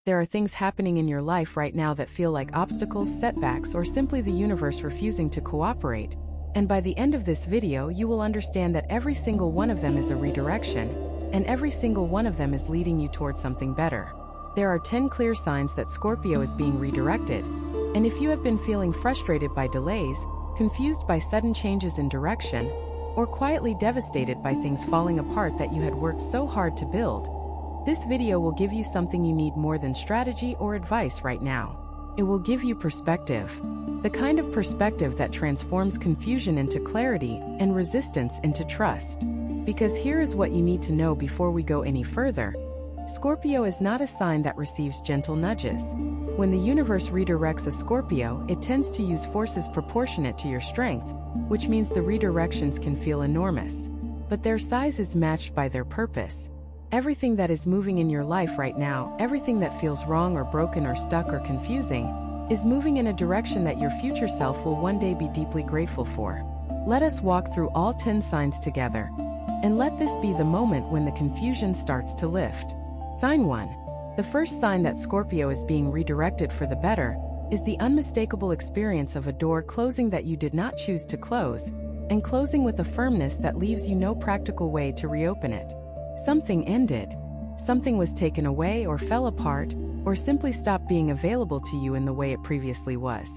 There are things happening in your life right now that feel like obstacles, setbacks, or simply the universe refusing to cooperate. And by the end of this video, you will understand that every single one of them is a redirection, and every single one of them is leading you towards something better. There are 10 clear signs that Scorpio is being redirected. And if you have been feeling frustrated by delays, confused by sudden changes in direction, or quietly devastated by things falling apart that you had worked so hard to build, this video will give you something you need more than strategy or advice right now. It will give you perspective. The kind of perspective that transforms confusion into clarity and resistance into trust. Because here is what you need to know before we go any further. Scorpio is not a sign that receives gentle nudges. When the universe redirects a Scorpio, it tends to use forces proportionate to your strength, which means the redirections can feel enormous. But their size is matched by their purpose. Everything that is moving in your life right now, everything that feels wrong or broken or stuck or confusing, is moving in a direction that your future self will one day be deeply grateful for. Let us walk through all 10 signs together. And let this be the moment when the confusion starts to lift. Sign 1. The first sign that Scorpio is being redirected for the better is the unmistakable experience of a door closing that you did not choose to close, and closing with a firmness that leaves you no practical way to reopen it. Something ended. Something was taken away or fell apart, or simply stopped being available to you in the way it previously was.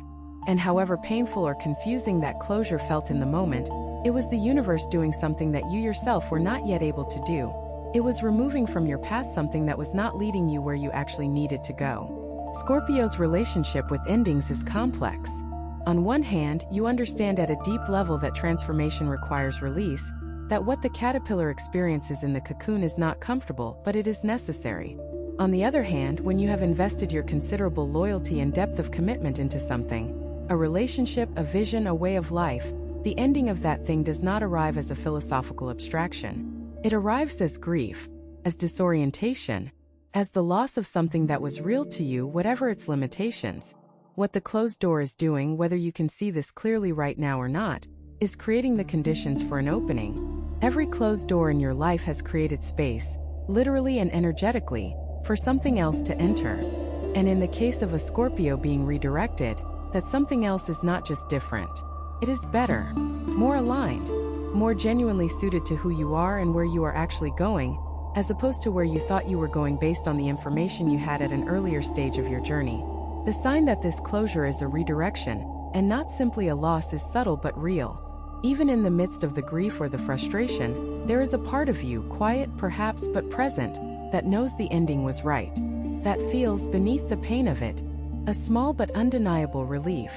And however painful or confusing that closure felt in the moment, it was the universe doing something that you yourself were not yet able to do. It was removing from your path something that was not leading you where you actually needed to go. Scorpio's relationship with endings is complex. On one hand, you understand at a deep level that transformation requires release, that what the caterpillar experiences in the cocoon is not comfortable, but it is necessary. On the other hand, when you have invested your considerable loyalty and depth of commitment into something, a relationship, a vision, a way of life, the ending of that thing does not arrive as a philosophical abstraction. It arrives as grief, as disorientation, as the loss of something that was real to you, whatever its limitations. What the closed door is doing, whether you can see this clearly right now or not, is creating the conditions for an opening. Every closed door in your life has created space, literally and energetically, for something else to enter. And in the case of a Scorpio being redirected, that something else is not just different. It is better, more aligned, more genuinely suited to who you are and where you are actually going, as opposed to where you thought you were going based on the information you had at an earlier stage of your journey. The sign that this closure is a redirection, and not simply a loss, is subtle but real. Even in the midst of the grief or the frustration, there is a part of you, quiet perhaps but present, that knows the ending was right. That feels, beneath the pain of it, a small but undeniable relief.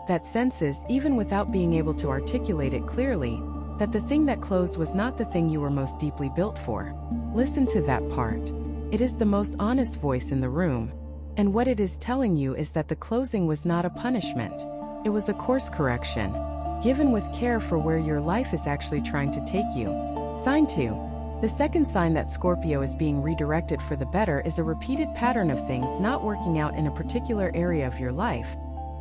That senses, even without being able to articulate it clearly, that the thing that closed was not the thing you were most deeply built for. Listen to that part. It is the most honest voice in the room. And what it is telling you is that the closing was not a punishment. It was a course correction, given with care for where your life is actually trying to take you. Sign 2. The second sign that Scorpio is being redirected for the better is a repeated pattern of things not working out in a particular area of your life,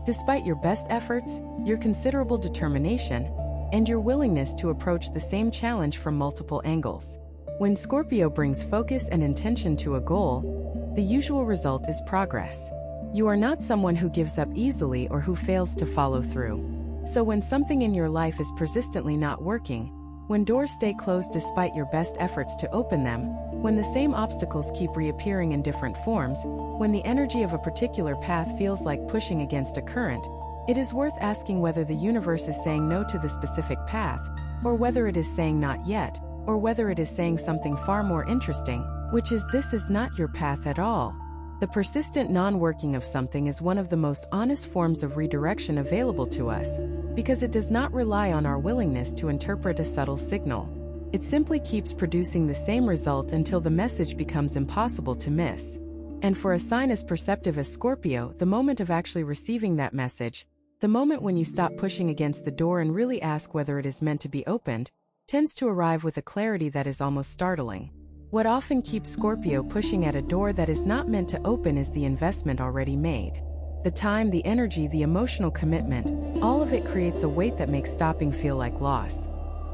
despite your best efforts, your considerable determination, and your willingness to approach the same challenge from multiple angles. When Scorpio brings focus and intention to a goal, the usual result is progress. You are not someone who gives up easily or who fails to follow through. So when something in your life is persistently not working, when doors stay closed despite your best efforts to open them, when the same obstacles keep reappearing in different forms, when the energy of a particular path feels like pushing against a current, it is worth asking whether the universe is saying no to the specific path, or whether it is saying not yet, or whether it is saying something far more interesting, which is this is not your path at all. The persistent non-working of something is one of the most honest forms of redirection available to us, because it does not rely on our willingness to interpret a subtle signal. It simply keeps producing the same result until the message becomes impossible to miss. And for a sign as perceptive as Scorpio, the moment of actually receiving that message, the moment when you stop pushing against the door and really ask whether it is meant to be opened, tends to arrive with a clarity that is almost startling. What often keeps Scorpio pushing at a door that is not meant to open is the investment already made. The time, the energy, the emotional commitment, all of it creates a weight that makes stopping feel like loss.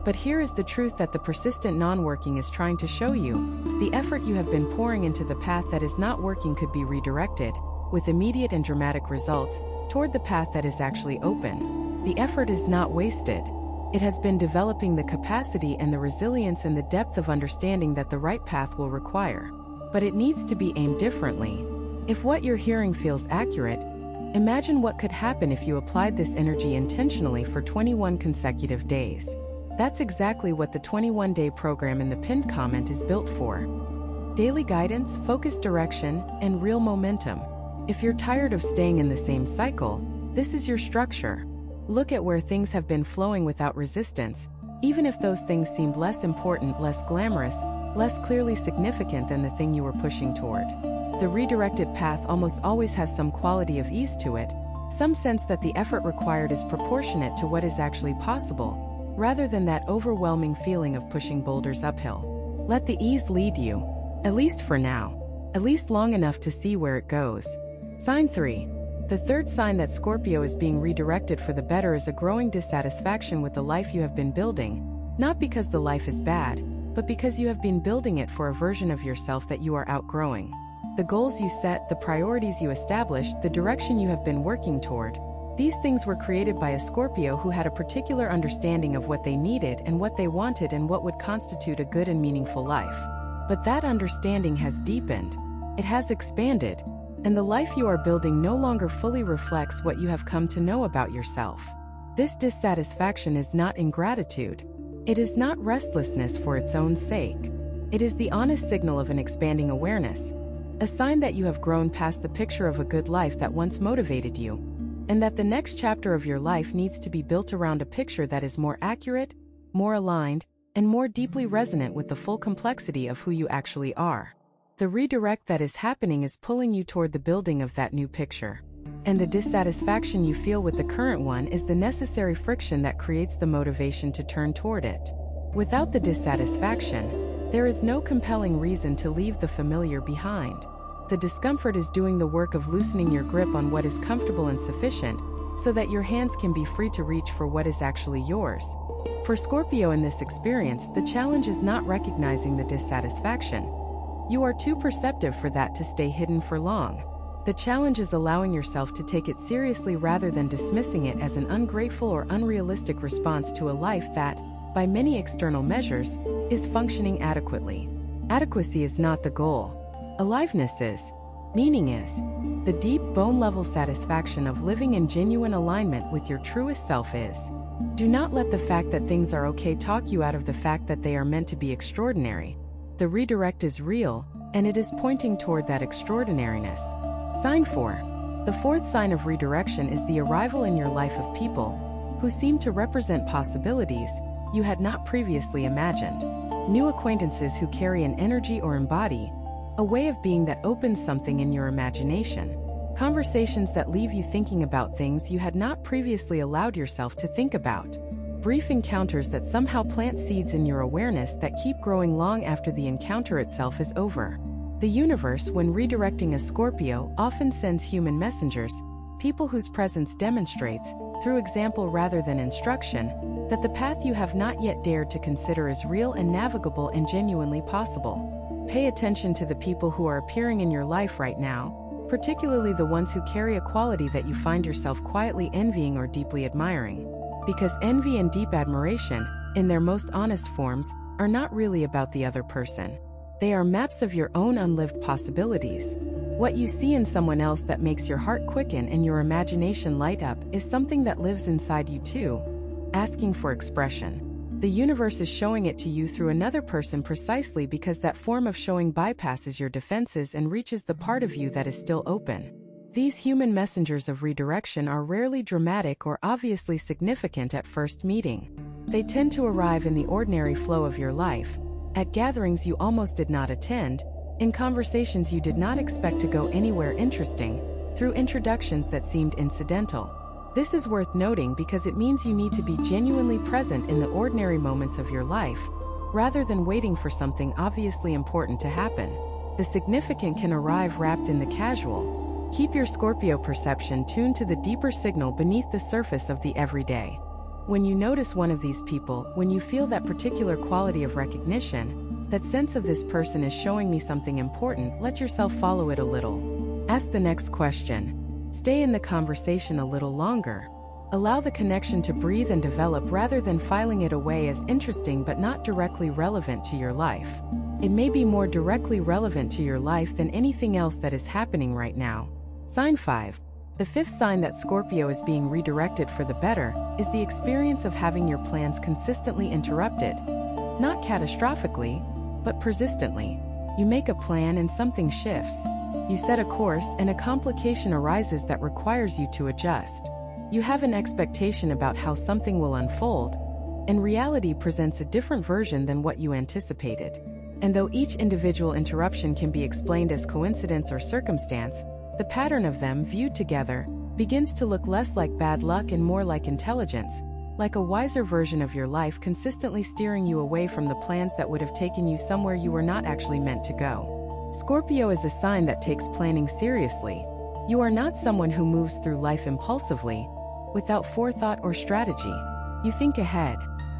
But here is the truth that the persistent non-working is trying to show you. The effort you have been pouring into the path that is not working could be redirected, with immediate and dramatic results, toward the path that is actually open. The effort is not wasted. It has been developing the capacity and the resilience and the depth of understanding that the right path will require. But it needs to be aimed differently. If what you're hearing feels accurate, imagine what could happen if you applied this energy intentionally for 21 consecutive days. That's exactly what the 21-day program in the pinned comment is built for. Daily guidance, focused direction, and real momentum. If you're tired of staying in the same cycle, this is your structure. Look at where things have been flowing without resistance, even if those things seemed less important, less glamorous, less clearly significant than the thing you were pushing toward. The redirected path almost always has some quality of ease to it, some sense that the effort required is proportionate to what is actually possible, rather than that overwhelming feeling of pushing boulders uphill. Let the ease lead you, at least for now, at least long enough to see where it goes. Sign 3. The third sign that Scorpio is being redirected for the better is a growing dissatisfaction with the life you have been building, not because the life is bad, but because you have been building it for a version of yourself that you are outgrowing. The goals you set, the priorities you established, the direction you have been working toward, these things were created by a Scorpio who had a particular understanding of what they needed and what they wanted and what would constitute a good and meaningful life. But that understanding has deepened. It has expanded. And the life you are building no longer fully reflects what you have come to know about yourself. This dissatisfaction is not ingratitude. It is not restlessness for its own sake. It is the honest signal of an expanding awareness, a sign that you have grown past the picture of a good life that once motivated you, and that the next chapter of your life needs to be built around a picture that is more accurate, more aligned, and more deeply resonant with the full complexity of who you actually are. The redirect that is happening is pulling you toward the building of that new picture. And the dissatisfaction you feel with the current one is the necessary friction that creates the motivation to turn toward it. Without the dissatisfaction, there is no compelling reason to leave the familiar behind. The discomfort is doing the work of loosening your grip on what is comfortable and sufficient, so that your hands can be free to reach for what is actually yours. For Scorpio in this experience, the challenge is not recognizing the dissatisfaction. You are too perceptive for that to stay hidden for long. The challenge is allowing yourself to take it seriously rather than dismissing it as an ungrateful or unrealistic response to a life that, by many external measures, is functioning adequately. Adequacy is not the goal. Aliveness is. Meaning is. The deep, bone-level satisfaction of living in genuine alignment with your truest self is. Do not let the fact that things are okay talk you out of the fact that they are meant to be extraordinary. The redirect is real, and it is pointing toward that extraordinariness. Sign 4. The fourth sign of redirection is the arrival in your life of people who seem to represent possibilities you had not previously imagined. New acquaintances who carry an energy or embody a way of being that opens something in your imagination. Conversations that leave you thinking about things you had not previously allowed yourself to think about. Brief encounters that somehow plant seeds in your awareness that keep growing long after the encounter itself is over. The universe, when redirecting a Scorpio, often sends human messengers, people whose presence demonstrates, through example rather than instruction, that the path you have not yet dared to consider is real and navigable and genuinely possible. Pay attention to the people who are appearing in your life right now, particularly the ones who carry a quality that you find yourself quietly envying or deeply admiring. Because envy and deep admiration, in their most honest forms, are not really about the other person. They are maps of your own unlived possibilities. What you see in someone else that makes your heart quicken and your imagination light up is something that lives inside you too, asking for expression. The universe is showing it to you through another person precisely because that form of showing bypasses your defenses and reaches the part of you that is still open. These human messengers of redirection are rarely dramatic or obviously significant at first meeting. They tend to arrive in the ordinary flow of your life, at gatherings you almost did not attend, in conversations you did not expect to go anywhere interesting, through introductions that seemed incidental. This is worth noting because it means you need to be genuinely present in the ordinary moments of your life, rather than waiting for something obviously important to happen. The significant can arrive wrapped in the casual. Keep your Scorpio perception tuned to the deeper signal beneath the surface of the everyday. When you notice one of these people, when you feel that particular quality of recognition, that sense of this person is showing me something important, let yourself follow it a little. Ask the next question. Stay in the conversation a little longer. Allow the connection to breathe and develop rather than filing it away as interesting but not directly relevant to your life. It may be more directly relevant to your life than anything else that is happening right now. Sign 5. The fifth sign that Scorpio is being redirected for the better is the experience of having your plans consistently interrupted. Not catastrophically, but persistently. You make a plan and something shifts. You set a course and a complication arises that requires you to adjust. You have an expectation about how something will unfold, and reality presents a different version than what you anticipated. And though each individual interruption can be explained as coincidence or circumstance, the pattern of them, viewed together, begins to look less like bad luck and more like intelligence, like a wiser version of your life consistently steering you away from the plans that would have taken you somewhere you were not actually meant to go. Scorpio is a sign that takes planning seriously. You are not someone who moves through life impulsively, without forethought or strategy. You think ahead.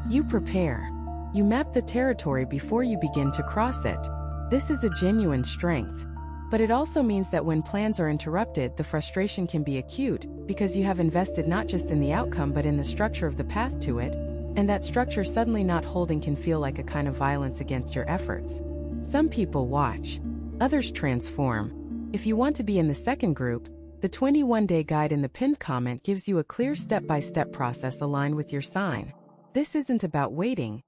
You prepare. You map the territory before you begin to cross it. This is a genuine strength. But it also means that when plans are interrupted, the frustration can be acute, because you have invested not just in the outcome but in the structure of the path to it, and that structure suddenly not holding can feel like a kind of violence against your efforts. Some people watch. Others transform. If you want to be in the second group, the 21-day guide in the pinned comment gives you a clear step-by-step process aligned with your sign. This isn't about waiting.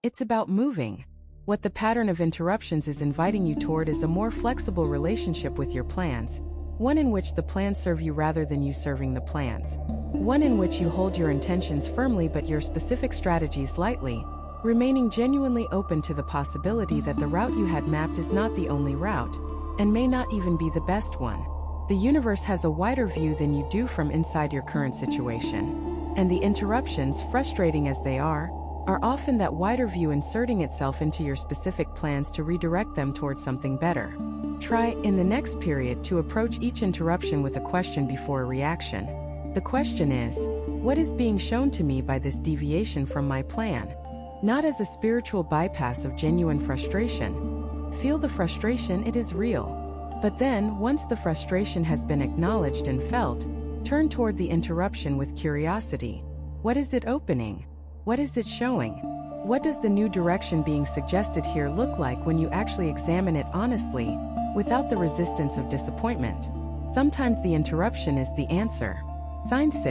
It's about moving. What the pattern of interruptions is inviting you toward is a more flexible relationship with your plans, one in which the plans serve you rather than you serving the plans, one in which you hold your intentions firmly but your specific strategies lightly, remaining genuinely open to the possibility that the route you had mapped is not the only route, and may not even be the best one. The universe has a wider view than you do from inside your current situation, and the interruptions, frustrating as they are often that wider view inserting itself into your specific plans to redirect them towards something better. Try, in the next period, to approach each interruption with a question before a reaction. The question is, what is being shown to me by this deviation from my plan? Not as a spiritual bypass of genuine frustration. Feel the frustration, it is real. But then, once the frustration has been acknowledged and felt, turn toward the interruption with curiosity. What is it opening? What is it showing? What does the new direction being suggested here look like when you actually examine it honestly, without the resistance of disappointment? Sometimes the interruption is the answer. Sign 6.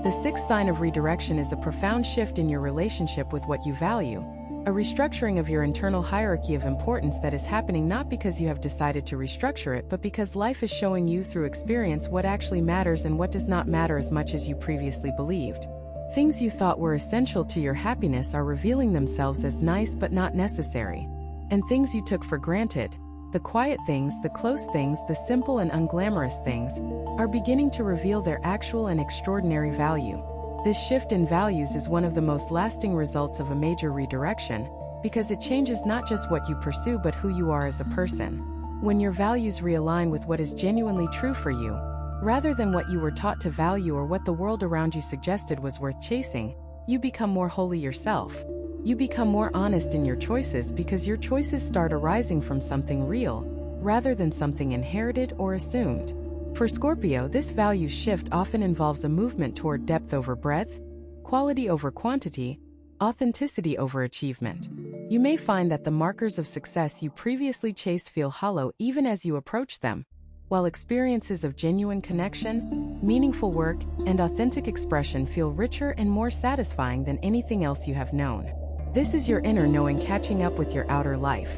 The sixth sign of redirection is a profound shift in your relationship with what you value, a restructuring of your internal hierarchy of importance that is happening not because you have decided to restructure it but because life is showing you through experience what actually matters and what does not matter as much as you previously believed. Things you thought were essential to your happiness are revealing themselves as nice but not necessary. And things you took for granted, the quiet things, the close things, the simple and unglamorous things, are beginning to reveal their actual and extraordinary value. This shift in values is one of the most lasting results of a major redirection, because it changes not just what you pursue but who you are as a person. When your values realign with what is genuinely true for you, rather than what you were taught to value or what the world around you suggested was worth chasing, you become more wholly yourself. You become more honest in your choices because your choices start arising from something real, rather than something inherited or assumed. For Scorpio, this value shift often involves a movement toward depth over breadth, quality over quantity, authenticity over achievement. You may find that the markers of success you previously chased feel hollow even as you approach them, while experiences of genuine connection, meaningful work, and authentic expression feel richer and more satisfying than anything else you have known. This is your inner knowing catching up with your outer life,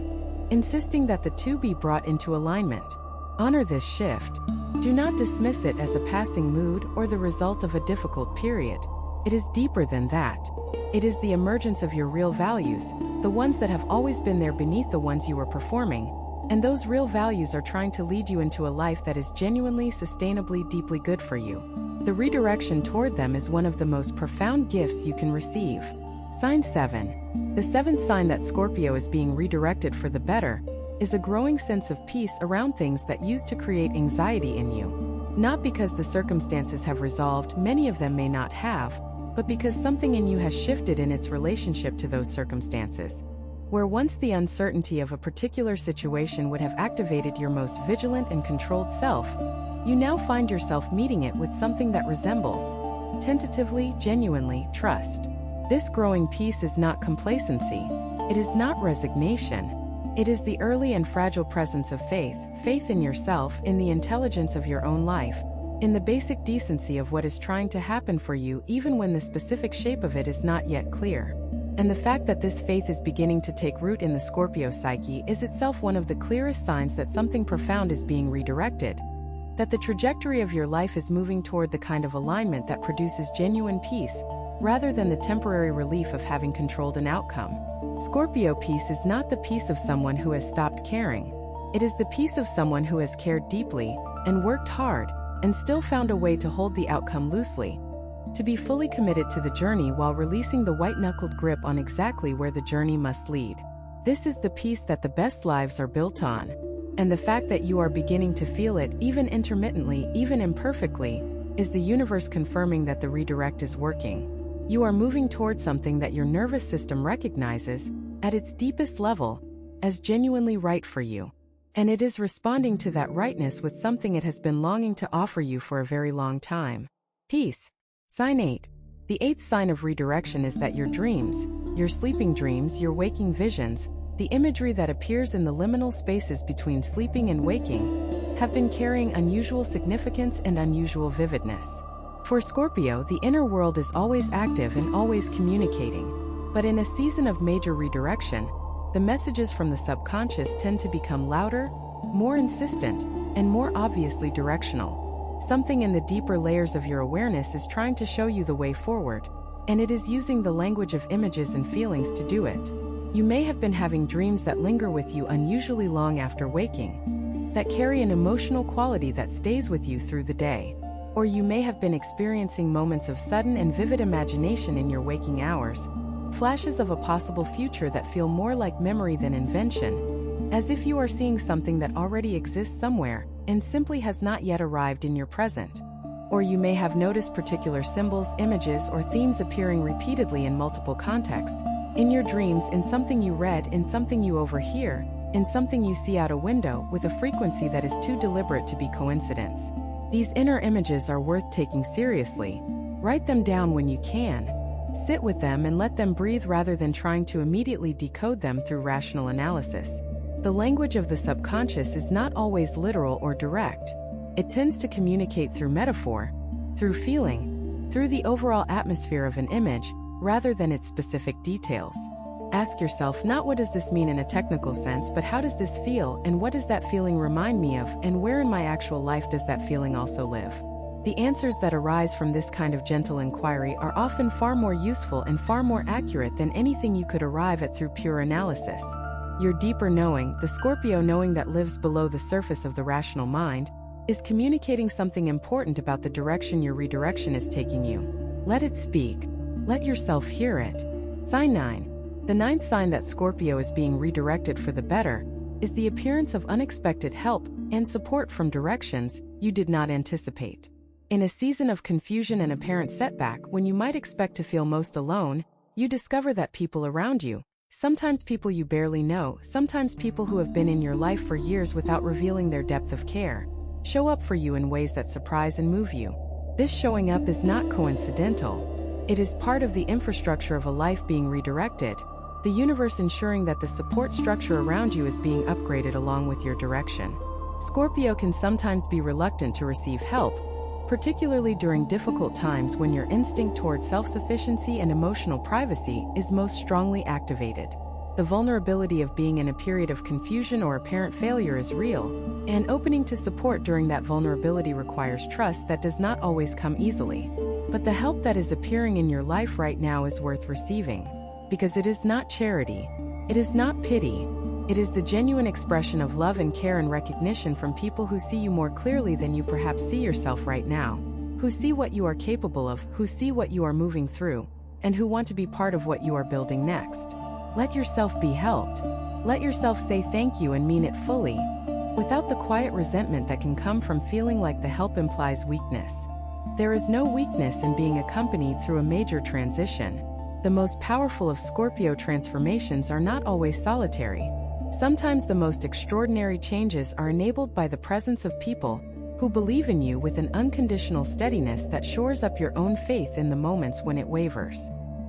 insisting that the two be brought into alignment. Honor this shift. Do not dismiss it as a passing mood or the result of a difficult period. It is deeper than that. It is the emergence of your real values, the ones that have always been there beneath the ones you were performing. And those real values are trying to lead you into a life that is genuinely, sustainably, deeply good for you. The redirection toward them is one of the most profound gifts you can receive. Sign 7. The seventh sign that Scorpio is being redirected for the better is a growing sense of peace around things that used to create anxiety in you. Not because the circumstances have resolved, many of them may not have, but because something in you has shifted in its relationship to those circumstances. Where once the uncertainty of a particular situation would have activated your most vigilant and controlled self, you now find yourself meeting it with something that resembles, tentatively, genuinely, trust. This growing peace is not complacency. It is not resignation. It is the early and fragile presence of faith in yourself, in the intelligence of your own life, in the basic decency of what is trying to happen for you even when the specific shape of it is not yet clear. And the fact that this faith is beginning to take root in the Scorpio psyche is itself one of the clearest signs that something profound is being redirected, that the trajectory of your life is moving toward the kind of alignment that produces genuine peace, rather than the temporary relief of having controlled an outcome. Scorpio peace is not the peace of someone who has stopped caring. It is the peace of someone who has cared deeply, and worked hard, and still found a way to hold the outcome loosely, to be fully committed to the journey while releasing the white-knuckled grip on exactly where the journey must lead. This is the peace that the best lives are built on. And the fact that you are beginning to feel it, even intermittently, even imperfectly, is the universe confirming that the redirect is working. You are moving toward something that your nervous system recognizes, at its deepest level, as genuinely right for you. And it is responding to that rightness with something it has been longing to offer you for a very long time. Peace. Sign 8. The 8th sign of redirection is that your dreams, your sleeping dreams, your waking visions, the imagery that appears in the liminal spaces between sleeping and waking, have been carrying unusual significance and unusual vividness. For Scorpio, the inner world is always active and always communicating. But in a season of major redirection, the messages from the subconscious tend to become louder, more insistent, and more obviously directional. Something in the deeper layers of your awareness is trying to show you the way forward, and it is using the language of images and feelings to do it. You may have been having dreams that linger with you unusually long after waking, that carry an emotional quality that stays with you through the day. Or you may have been experiencing moments of sudden and vivid imagination in your waking hours, flashes of a possible future that feel more like memory than invention, as if you are seeing something that already exists somewhere and simply has not yet arrived in your present. Or you may have noticed particular symbols, images, or themes appearing repeatedly in multiple contexts, in your dreams, in something you read, in something you overhear, in something you see out a window, with a frequency that is too deliberate to be coincidence. These inner images are worth taking seriously. Write them down when you can. Sit with them and let them breathe rather than trying to immediately decode them through rational analysis. The language of the subconscious is not always literal or direct. It tends to communicate through metaphor, through feeling, through the overall atmosphere of an image, rather than its specific details. Ask yourself not what does this mean in a technical sense, but how does this feel, and what does that feeling remind me of, and where in my actual life does that feeling also live? The answers that arise from this kind of gentle inquiry are often far more useful and far more accurate than anything you could arrive at through pure analysis. Your deeper knowing, the Scorpio knowing that lives below the surface of the rational mind, is communicating something important about the direction your redirection is taking you. Let it speak. Let yourself hear it. Sign 9. The 9th sign that Scorpio is being redirected for the better is the appearance of unexpected help and support from directions you did not anticipate. In a season of confusion and apparent setback, when you might expect to feel most alone, you discover that people around you, sometimes people you barely know, sometimes people who have been in your life for years without revealing their depth of care, show up for you in ways that surprise and move you. This showing up is not coincidental. It is part of the infrastructure of a life being redirected, the universe ensuring that the support structure around you is being upgraded along with your direction. Scorpio can sometimes be reluctant to receive help, particularly during difficult times when your instinct toward self-sufficiency and emotional privacy is most strongly activated. The vulnerability of being in a period of confusion or apparent failure is real, and opening to support during that vulnerability requires trust that does not always come easily. But the help that is appearing in your life right now is worth receiving, because it is not charity, it is not pity, it is the genuine expression of love and care and recognition from people who see you more clearly than you perhaps see yourself right now, who see what you are capable of, who see what you are moving through, and who want to be part of what you are building next. Let yourself be helped. Let yourself say thank you and mean it fully, without the quiet resentment that can come from feeling like the help implies weakness. There is no weakness in being accompanied through a major transition. The most powerful of Scorpio transformations are not always solitary. Sometimes the most extraordinary changes are enabled by the presence of people who believe in you with an unconditional steadiness that shores up your own faith in the moments when it wavers.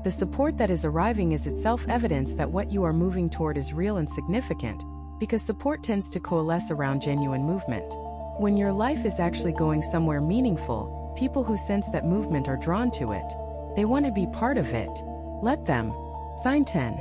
The support that is arriving is itself evidence that what you are moving toward is real and significant, because support tends to coalesce around genuine movement. When your life is actually going somewhere meaningful, people who sense that movement are drawn to it. They want to be part of it. Let them. Sign 10.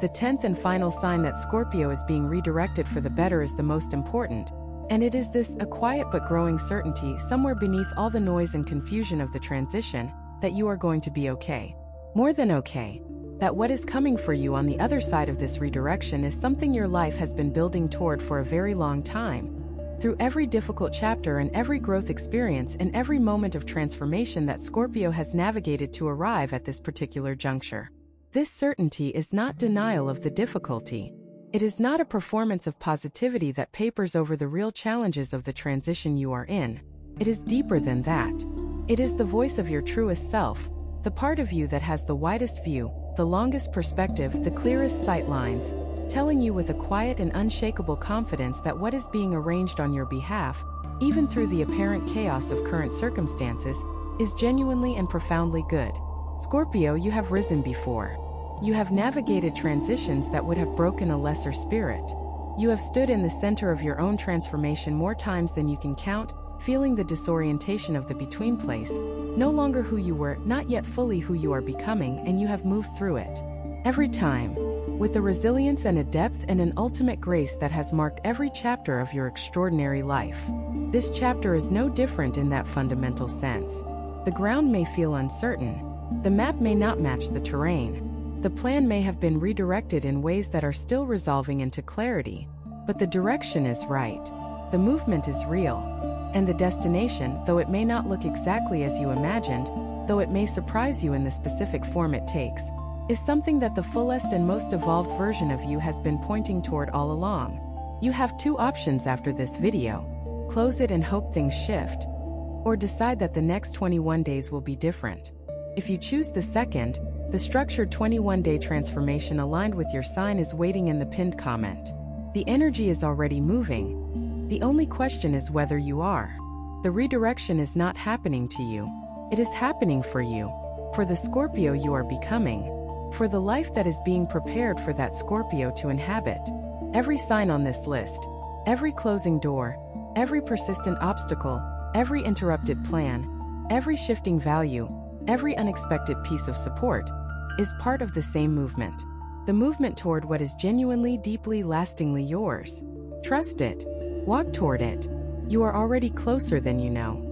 The 10th and final sign that Scorpio is being redirected for the better is the most important. And it is this, a quiet but growing certainty somewhere beneath all the noise and confusion of the transition, that you are going to be okay. More than okay. That what is coming for you on the other side of this redirection is something your life has been building toward for a very long time. Through every difficult chapter and every growth experience and every moment of transformation that Scorpio has navigated to arrive at this particular juncture. This certainty is not denial of the difficulty. It is not a performance of positivity that papers over the real challenges of the transition you are in. It is deeper than that. It is the voice of your truest self, the part of you that has the widest view, the longest perspective, the clearest sight lines, telling you with a quiet and unshakable confidence that what is being arranged on your behalf, even through the apparent chaos of current circumstances, is genuinely and profoundly good. Scorpio, you have risen before. You have navigated transitions that would have broken a lesser spirit. You have stood in the center of your own transformation more times than you can count, feeling the disorientation of the between place, no longer who you were, not yet fully who you are becoming, and you have moved through it. Every time. With a resilience and a depth and an ultimate grace that has marked every chapter of your extraordinary life. This chapter is no different in that fundamental sense. The ground may feel uncertain. The map may not match the terrain. The plan may have been redirected in ways that are still resolving into clarity. But the direction is right. The movement is real. And the destination, though it may not look exactly as you imagined, though it may surprise you in the specific form it takes, is something that the fullest and most evolved version of you has been pointing toward all along. You have two options after this video. Close it and hope things shift. Or decide that the next 21 days will be different. If you choose the second, the structured 21-day transformation aligned with your sign is waiting in the pinned comment. The energy is already moving. The only question is whether you are. The redirection is not happening to you. It is happening for you. For the Scorpio you are becoming. For the life that is being prepared for that Scorpio to inhabit. Every sign on this list, every closing door, every persistent obstacle, every interrupted plan, every shifting value, every unexpected piece of support, is part of the same movement. The movement toward what is genuinely, deeply, lastingly yours. Trust it. Walk toward it. You are already closer than you know.